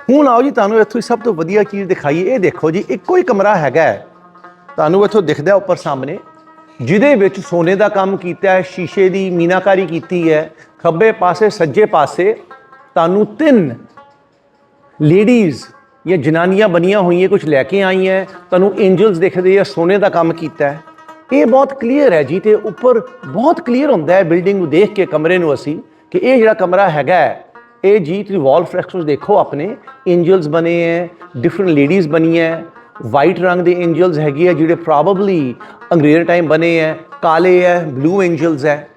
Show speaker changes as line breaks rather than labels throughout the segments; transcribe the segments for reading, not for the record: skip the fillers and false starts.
ਹੁਣ ਆਓ ਜੀ ਤੁਹਾਨੂੰ ਇੱਥੋਂ ਸਭ ਤੋਂ ਵਧੀਆ ਚੀਜ਼ ਦਿਖਾਈਏ। ਇਹ ਦੇਖੋ ਜੀ, ਇੱਕੋ ਹੀ ਕਮਰਾ ਹੈਗਾ ਤੁਹਾਨੂੰ ਇੱਥੋਂ ਦਿਖਦਾ ਉੱਪਰ ਸਾਹਮਣੇ, ਜਿਹਦੇ ਵਿੱਚ ਸੋਨੇ ਦਾ ਕੰਮ ਕੀਤਾ ਹੈ, ਸ਼ੀਸ਼ੇ ਦੀ ਮੀਨਾਕਾਰੀ ਕੀਤੀ ਹੈ। ਖੱਬੇ ਪਾਸੇ ਸੱਜੇ ਪਾਸੇ ਤੁਹਾਨੂੰ ਤਿੰਨ ਲੇਡੀਜ਼ ਜਾਂ ਜਨਾਨੀਆਂ ਬਣੀਆਂ ਹੋਈਆਂ, ਕੁਝ ਲੈ ਕੇ ਆਈਆਂ। ਤੁਹਾਨੂੰ ਐਂਜਲਸ ਦਿਖਦੇ ਆ, ਸੋਨੇ ਦਾ ਕੰਮ ਕੀਤਾ ਹੈ। ਇਹ ਬਹੁਤ ਕਲੀਅਰ ਹੈ ਜੀ, ਤੇ ਉੱਪਰ ਬਹੁਤ ਕਲੀਅਰ ਹੁੰਦਾ ਹੈ ਬਿਲਡਿੰਗ ਨੂੰ ਦੇਖ ਕੇ, ਕਮਰੇ ਨੂੰ ਅਸੀਂ, ਕਿ ਇਹ ਜਿਹੜਾ ਕਮਰਾ ਹੈਗਾ ਇਹ ਜੀ ਤੁਸੀਂ ਵਾਲ ਫਰੈਸਕੋਸ ਦੇਖੋ ਆਪਣੇ, ਐਂਜਲਸ ਬਣੇ ਹੈ, ਡਿਫਰੈਂਟ ਲੇਡੀਜ਼ ਬਣੀ ਹੈ। ਵਾਈਟ ਰੰਗ ਦੇ ਐਂਜਲਸ ਹੈਗੇ ਆ ਜਿਹੜੇ ਪ੍ਰੋਬੇਬਲੀ ਅੰਗਰੇਜ਼ ਟਾਈਮ ਬਣੇ ਹੈ, ਕਾਲੇ ਹੈ, ਬਲੂ ਐਂਜਲਸ ਹੈ।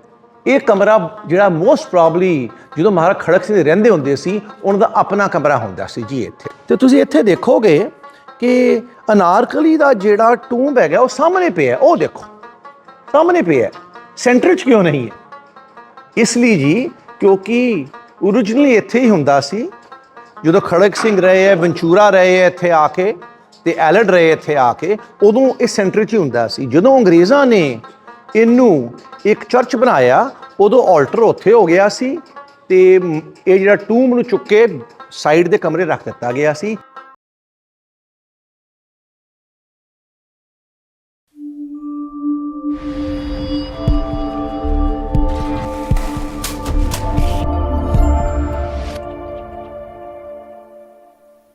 ਇਹ ਕਮਰਾ ਜਿਹੜਾ ਮੋਸਟ ਪ੍ਰੋਬਬਲੀ ਜਦੋਂ ਮਹਾਰਾਜਾ ਖੜਕ ਸਿੰਘ ਰਹਿੰਦੇ ਹੁੰਦੇ ਸੀ, ਉਹਨਾਂ ਦਾ ਆਪਣਾ ਕਮਰਾ ਹੁੰਦਾ ਸੀ ਜੀ ਇੱਥੇ। ਤੇ ਤੁਸੀਂ ਇੱਥੇ ਦੇਖੋਗੇ ਕਿ ਅਨਾਰਕਲੀ ਦਾ ਜਿਹੜਾ ਟੂੰਬ ਹੈਗਾ ਉਹ ਸਾਹਮਣੇ ਪਿਆ, ਉਹ ਦੇਖੋ ਸਾਹਮਣੇ ਪਿਆ। ਸੈਂਟਰ 'ਚ ਕਿਉਂ ਨਹੀਂ ਹੈ? ਇਸ ਲਈ ਜੀ ਕਿਉਂਕਿ ਓਰੀਜਨਲੀ ਇੱਥੇ ਹੀ ਹੁੰਦਾ ਸੀ। ਜਦੋਂ ਖੜਕ ਸਿੰਘ ਰਹੇ ਹੈ, ਵੰਚੂਰਾ ਰਹੇ ਹੈ ਇੱਥੇ ਆ ਕੇ, ਤੇ ਐਲਡ ਰਹੇ ਇੱਥੇ ਆ ਕੇ, ਉਦੋਂ ਇਹ ਸੈਂਟਰ 'ਚ ਹੀ ਹੁੰਦਾ ਸੀ। ਜਦੋਂ ਅੰਗਰੇਜ਼ਾਂ ਨੇ ਇਹਨੂੰ ਇੱਕ ਚਰਚ ਬਣਾਇਆ, ਉਦੋਂ ਆਲਟਰ ਉੱਥੇ ਹੋ ਗਿਆ ਸੀ, ਤੇ ਇਹ ਜਿਹੜਾ ਟੂੰਬ ਨੂੰ ਚੁੱਕ ਕੇ ਸਾਈਡ ਦੇ ਕਮਰੇ ਰੱਖ ਦਿੱਤਾ ਗਿਆ ਸੀ।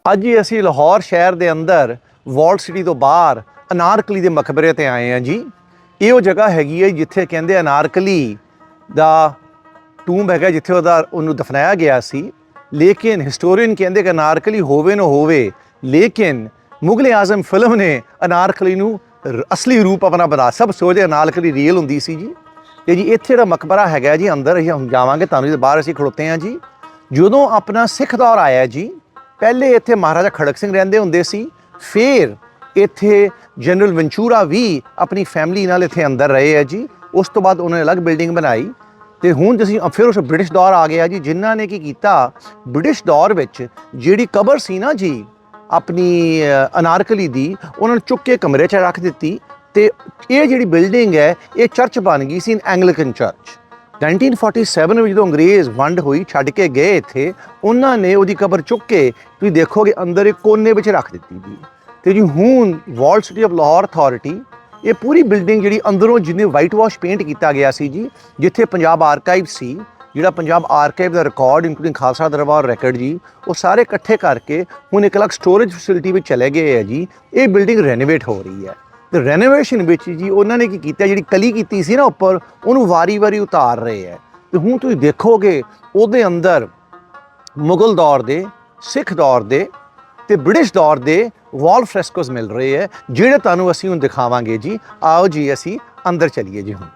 ਅੱਜ ਹੀ ਅਸੀਂ ਲਾਹੌਰ ਸ਼ਹਿਰ ਦੇ ਅੰਦਰ ਵਾਲ ਸਿਟੀ ਤੋਂ ਬਾਹਰ ਅਨਾਰਕਲੀ ਦੇ ਮਕਬਰੇ ਤੇ ਆਏ ਹਾਂ ਜੀ। ਇਹ ਉਹ ਜਗ੍ਹਾ ਹੈਗੀ ਹੈ ਜਿੱਥੇ ਕਹਿੰਦੇ ਅਨਾਰਕਲੀ ਦਾ ਟੂੰਬ ਹੈਗਾ, ਜਿੱਥੇ ਉਹਨੂੰ ਦਫਨਾਇਆ ਗਿਆ ਸੀ। ਲੇਕਿਨ ਹਿਸਟੋਰੀਅਨ ਕਹਿੰਦੇ ਕਿ ਅਨਾਰਕਲੀ ਹੋਵੇ ਨਾ ਹੋਵੇ, ਲੇਕਿਨ ਮੁਗਲ ਆਜ਼ਮ ਫਿਲਮ ਨੇ ਅਨਾਰਕਲੀ ਨੂੰ ਅਸਲੀ ਰੂਪ ਆਪਣਾ ਬਣਾ, ਸਭ ਸੋਚਦੇ ਅਨਾਰਕਲੀ ਰੀਅਲ ਹੁੰਦੀ ਸੀ ਜੀ। ਤੇ ਜੀ ਇੱਥੇ ਜਿਹੜਾ ਮਕਬਰਾ ਹੈਗਾ ਜੀ, ਅੰਦਰ ਅਸੀਂ ਹੁਣ ਜਾਵਾਂਗੇ, ਤੁਹਾਨੂੰ ਜੀ ਬਾਹਰ ਅਸੀਂ ਖੜੋਤੇ ਹਾਂ ਜੀ। ਜਦੋਂ ਆਪਣਾ ਸਿੱਖ ਦੌਰ ਆਇਆ ਜੀ, ਪਹਿਲੇ ਇੱਥੇ ਮਹਾਰਾਜਾ ਖੜਕ ਸਿੰਘ ਰਹਿੰਦੇ ਹੁੰਦੇ ਸੀ, ਫਿਰ ਇੱਥੇ ਜਨਰਲ ਵੰਚੂਰਾ ਵੀ ਆਪਣੀ ਫੈਮਿਲੀ ਨਾਲ ਇੱਥੇ ਅੰਦਰ ਰਹੇ ਹੈ ਜੀ। ਉਸ ਤੋਂ ਬਾਅਦ ਉਹਨਾਂ ਨੇ ਅਲੱਗ ਬਿਲਡਿੰਗ ਬਣਾਈ, ਤੇ ਹੁਣ ਤੁਸੀਂ ਫਿਰ ਉਸ ਬ੍ਰਿਟਿਸ਼ ਦੌਰ ਆ ਗਿਆ ਜੀ, ਜਿਨ੍ਹਾਂ ਨੇ ਕੀ ਕੀਤਾ, ਬ੍ਰਿਟਿਸ਼ ਦੌਰ ਵਿੱਚ ਜਿਹੜੀ ਕਬਰ ਸੀ ਨਾ ਜੀ ਆਪਣੀ ਅਨਾਰਕਲੀ ਦੀ, ਉਹਨਾਂ ਨੂੰ ਚੁੱਕ ਕੇ ਕਮਰੇ 'ਚ ਰੱਖ ਦਿੱਤੀ, ਤੇ ਇਹ ਜਿਹੜੀ ਬਿਲਡਿੰਗ ਹੈ ਇਹ ਚਰਚ ਬਣ ਗਈ ਸੀ, ਐਂਗਲੀਕਨ ਚਰਚ। 1947 ਵਿੱਚ ਜਦੋਂ ਅੰਗਰੇਜ਼ ਵੰਡ ਹੋਈ, ਛੱਡ ਕੇ ਗਏ ਇੱਥੇ, ਉਹਨਾਂ ਨੇ ਉਹਦੀ ਕਬਰ ਚੁੱਕ ਕੇ ਤੁਸੀਂ ਦੇਖੋਗੇ ਅੰਦਰ ਇੱਕ ਕੋਨੇ ਵਿੱਚ ਰੱਖ ਦਿੱਤੀ ਜੀ। ਤੇ ਜੀ ਹੁਣ ਵਾਲ ਸਿਟੀ ਆਫ ਲਾਹੌਰ ਅਥਾਰਟੀ, ਇਹ ਪੂਰੀ ਬਿਲਡਿੰਗ ਜਿਹੜੀ ਅੰਦਰੋਂ ਜਿਹਨੇ ਵਾਈਟ ਵਾਸ਼ ਪੇਂਟ ਕੀਤਾ ਗਿਆ ਸੀ ਜੀ, ਜਿੱਥੇ ਪੰਜਾਬ ਆਰਕਾਈਵ ਸੀ, ਜਿਹੜਾ ਪੰਜਾਬ ਆਰਕਾਈਵ ਦਾ ਰਿਕਾਰਡ ਇੰਕਲੂਡਿੰਗ ਖਾਲਸਾ ਦਰਬਾਰ ਰੈਕਡ ਜੀ, ਉਹ ਸਾਰੇ ਇਕੱਠੇ ਕਰਕੇ ਹੁਣ ਇੱਕ ਅਲੱਗ ਸਟੋਰੇਜ ਫੈਸਿਲਿਟੀ ਵਿੱਚ ਚਲੇ ਗਏ ਹੈ ਜੀ। ਇਹ ਬਿਲਡਿੰਗ ਰੈਨੋਵੇਟ ਹੋ ਰਹੀ ਹੈ, ਤੇ ਰੈਨੋਵੇਸ਼ਨ ਵਿੱਚ ਜੀ ਉਹਨਾਂ ਨੇ ਕੀ ਕੀਤਾ, ਜਿਹੜੀ ਕਲੀ ਕੀਤੀ ਸੀ ਨਾ ਉੱਪਰ, ਉਹਨੂੰ ਵਾਰੀ-ਵਾਰੀ ਉਤਾਰ ਰਹੇ ਹੈ। ਤੇ ਹੁਣ ਤੁਸੀਂ ਦੇਖੋਗੇ ਉਹਦੇ ਅੰਦਰ ਮੁਗਲ ਦੌਰ ਦੇ, ਸਿੱਖ ਦੌਰ ਦੇ ਤੇ ਬ੍ਰਿਟਿਸ਼ ਦੌਰ ਦੇ ਵਾਲ ਫਰੈਸਕੋਸ ਮਿਲ ਰਹੇ ਹੈ, ਜਿਹੜੇ ਤੁਹਾਨੂੰ ਅਸੀਂ ਹੁਣ ਦਿਖਾਵਾਂਗੇ ਜੀ। ਆਓ ਜੀ ਅਸੀਂ ਅੰਦਰ ਚਲੀਏ ਜੀ। ਹੁਣ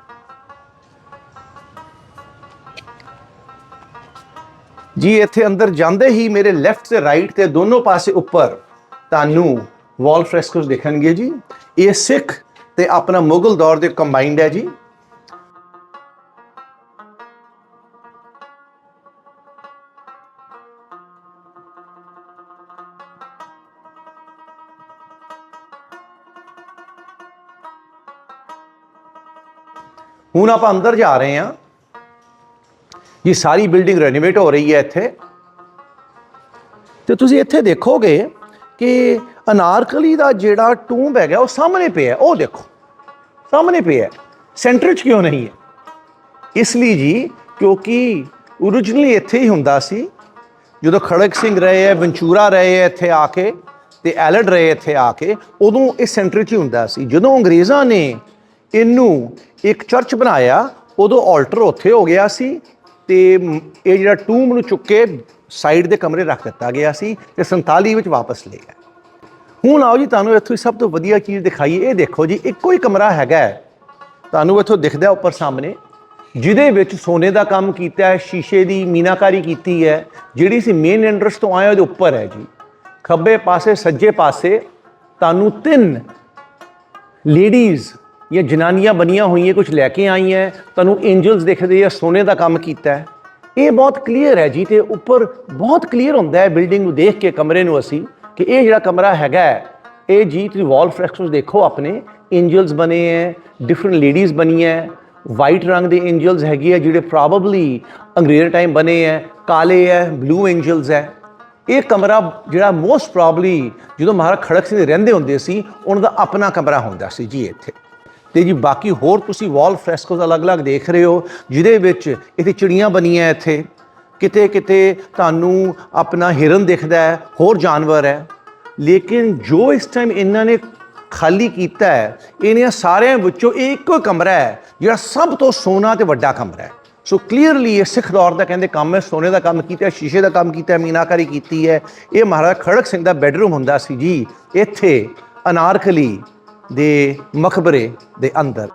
ਜੀ ਇੱਥੇ ਅੰਦਰ ਜਾਂਦੇ ਹੀ ਮੇਰੇ ਲੈਫਟ ਤੇ ਰਾਈਟ ਤੇ ਦੋਨੋਂ ਪਾਸੇ ਉੱਪਰ ਤੁਹਾਨੂੰ ਵਾਲ ਫਰੈਸਕੋਸ ਦਿਖਣਗੇ ਜੀ। ਇਹ ਸਿੱਖ ਤੇ ਆਪਣਾ ਮੁਗਲ ਦੌਰ ਦੇ ਕੰਬਾਈਨਡ ਹੈ ਜੀ। ਹੁਣ ਆਪਾਂ ਅੰਦਰ ਜਾ ਰਹੇ ਹਾਂ ਜੀ। ਸਾਰੀ ਬਿਲਡਿੰਗ ਰੈਨੋਵੇਟ ਹੋ ਰਹੀ ਹੈ ਇੱਥੇ, ਤੇ ਤੁਸੀਂ ਇੱਥੇ ਦੇਖੋਗੇ ਕਿ ਅਨਾਰਕਲੀ ਦਾ ਜਿਹੜਾ ਟੂੰਬ ਹੈਗਾ ਉਹ ਸਾਹਮਣੇ ਪਿਆ, ਉਹ ਦੇਖੋ ਸਾਹਮਣੇ ਪਿਆ। ਸੈਂਟਰ 'ਚ ਕਿਉਂ ਨਹੀਂ ਹੈ? ਇਸ ਲਈ ਜੀ ਕਿਉਂਕਿ ਓਰੀਜਨਲੀ ਇੱਥੇ ਹੀ ਹੁੰਦਾ ਸੀ। ਜਦੋਂ ਖੜਕ ਸਿੰਘ ਰਹੇ ਹੈ, ਵੰਚੂਰਾ ਰਹੇ ਹੈ ਇੱਥੇ ਆ ਕੇ, ਤੇ ਐਲਡ ਰਹੇ ਇੱਥੇ ਆ ਕੇ, ਉਦੋਂ ਇਹ ਸੈਂਟਰ 'ਚ ਹੀ ਹੁੰਦਾ ਸੀ। ਜਦੋਂ ਅੰਗਰੇਜ਼ਾਂ ਨੇ ਇਹਨੂੰ ਇੱਕ ਚਰਚ ਬਣਾਇਆ, ਉਦੋਂ ਆਲਟਰ ਉੱਥੇ ਹੋ ਗਿਆ ਸੀ, ਤੇ ਇਹ ਜਿਹੜਾ ਟੂੰਬ ਨੂੰ ਚੁੱਕ ਕੇ ਸਾਈਡ ਦੇ ਕਮਰੇ ਰੱਖ ਦਿੱਤਾ ਗਿਆ ਸੀ, ਤੇ 47 ਵਿੱਚ ਵਾਪਸ ਲੈ ਗਏ। ਹੁਣ ਆਓ ਜੀ ਤੁਹਾਨੂੰ ਇੱਥੋਂ ਸਭ ਤੋਂ ਵਧੀਆ ਚੀਜ਼ ਦਿਖਾਈਏ। ਇਹ ਦੇਖੋ ਜੀ, ਇੱਕੋ ਹੀ ਕਮਰਾ ਹੈਗਾ ਤੁਹਾਨੂੰ ਇੱਥੋਂ ਦਿਖਦਾ ਉੱਪਰ ਸਾਹਮਣੇ, ਜਿਹਦੇ ਵਿੱਚ ਸੋਨੇ ਦਾ ਕੰਮ ਕੀਤਾ ਹੈ, ਸ਼ੀਸ਼ੇ ਦੀ ਮੀਨਾਕਾਰੀ ਕੀਤੀ ਹੈ। ਜਿਹੜੀ ਸੀ ਮੇਨ ਐਂਟਰੈਂਸ ਤੋਂ ਆਏ ਉਹਦੇ ਉੱਪਰ ਹੈ ਜੀ। ਖੱਬੇ ਪਾਸੇ ਸੱਜੇ ਪਾਸੇ ਤੁਹਾਨੂੰ ਤਿੰਨ ਲੇਡੀਜ਼ ਜਾਂ ਜਨਾਨੀਆਂ ਬਣੀਆਂ ਹੋਈਆਂ, ਕੁਝ ਲੈ ਕੇ ਆਈਆਂ। ਤੁਹਾਨੂੰ ਐਂਜਲਸ ਦਿਖਦੇ ਆ, ਸੋਨੇ ਦਾ ਕੰਮ ਕੀਤਾ ਹੈ। ਇਹ ਬਹੁਤ ਕਲੀਅਰ ਹੈ ਜੀ, ਤੇ ਉੱਪਰ ਬਹੁਤ ਕਲੀਅਰ ਹੁੰਦਾ ਹੈ ਬਿਲਡਿੰਗ ਨੂੰ ਦੇਖ ਕੇ, ਕਮਰੇ ਨੂੰ ਅਸੀਂ, ਕਿ ਇਹ ਜਿਹੜਾ ਕਮਰਾ ਹੈਗਾ ਇਹ ਜੀ ਤੁਸੀਂ ਵਾਲ ਫਰੈਸਕੋਸ ਦੇਖੋ ਆਪਣੇ, ਐਂਜਲਸ ਬਣੇ ਹੈ, ਡਿਫਰੈਂਟ ਲੇਡੀਜ਼ ਬਣੀਆਂ। ਵਾਈਟ ਰੰਗ ਦੇ ਐਂਜਲਸ ਹੈਗੇ ਆ ਜਿਹੜੇ ਪ੍ਰੋਬੇਬਲੀ ਅੰਗਰੇਜ਼ ਟਾਈਮ ਬਣੇ ਹੈ, ਕਾਲੇ ਹੈ, ਬਲੂ ਐਂਜਲਸ ਹੈ। ਇਹ ਕਮਰਾ ਜਿਹੜਾ ਮੋਸਟ ਪ੍ਰੋਬਬਲੀ ਜਦੋਂ ਮਹਾਰਾਜਾ ਖੜਕ ਸਿੰਘ ਰਹਿੰਦੇ ਹੁੰਦੇ ਸੀ ਉਹਨਾਂ ਦਾ ਆਪਣਾ ਕਮਰਾ ਹੁੰਦਾ ਸੀ ਜੀ ਇੱਥੇ। ਤੇ ਜੀ ਬਾਕੀ ਹੋਰ ਤੁਸੀਂ ਵਾਲ ਫਰੈਸਕੋਸ ਅਲੱਗ-ਅਲੱਗ ਦੇਖ ਰਹੇ ਹੋ, ਜਿਹਦੇ ਵਿੱਚ ਇੱਥੇ ਚਿੜੀਆਂ ਬਣੀਆਂ, ਇੱਥੇ ਕਿਤੇ ਕਿਤੇ ਤੁਹਾਨੂੰ ਆਪਣਾ ਹਿਰਨ ਦਿਖਦਾ ਹੈ, ਹੋਰ ਜਾਨਵਰ ਹੈ। ਲੇਕਿਨ ਜੋ ਇਸ ਟਾਈਮ ਇਹਨਾਂ ਨੇ ਖਾਲੀ ਕੀਤਾ ਹੈ, ਇਹਨਾਂ ਸਾਰਿਆਂ ਵਿੱਚੋਂ ਇਹ ਇੱਕੋ ਕਮਰਾ ਹੈ ਜਿਹੜਾ ਸਭ ਤੋਂ ਸੋਹਣਾ ਤੇ ਵੱਡਾ ਕਮਰਾ ਹੈ। ਸੋ ਕਲੀਅਰਲੀ ਇਹ ਸਿੱਖ ਦੌਰ ਦਾ ਕਹਿੰਦੇ ਕੰਮ ਹੈ, ਸੋਨੇ ਦਾ ਕੰਮ ਕੀਤਾ, ਸ਼ੀਸ਼ੇ ਦਾ ਕੰਮ ਕੀਤਾ, ਮੀਨਾਕਾਰੀ ਕੀਤੀ ਹੈ। ਇਹ ਮਹਾਰਾਜਾ ਖੜਕ ਸਿੰਘ ਦਾ ਬੈਡਰੂਮ ਹੁੰਦਾ ਸੀ ਜੀ ਇੱਥੇ ਅਨਾਰਕਲੀ ਦੇ ਮਕਬਰੇ ਦੇ ਅੰਦਰ।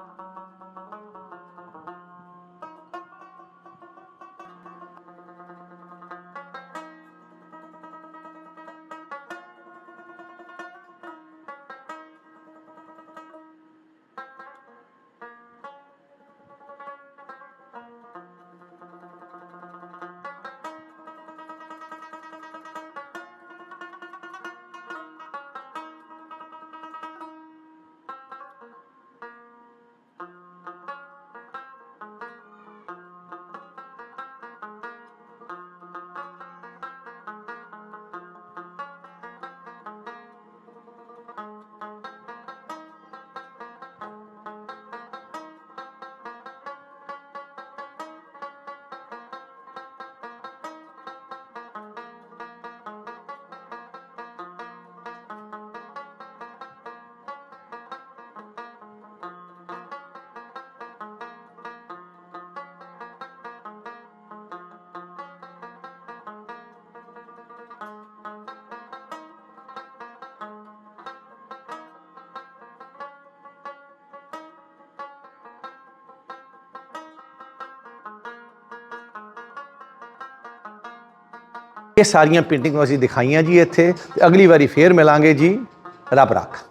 ਇਹ ਸਾਰੀਆਂ ਪੇਂਟਿੰਗਾਂ ਅਸੀਂ ਦਿਖਾਈਆਂ ਜੀ ਇੱਥੇ। ਅਗਲੀ ਵਾਰੀ ਫੇਰ ਮਿਲਾਂਗੇ ਜੀ। ਰੱਬ ਰੱਖ।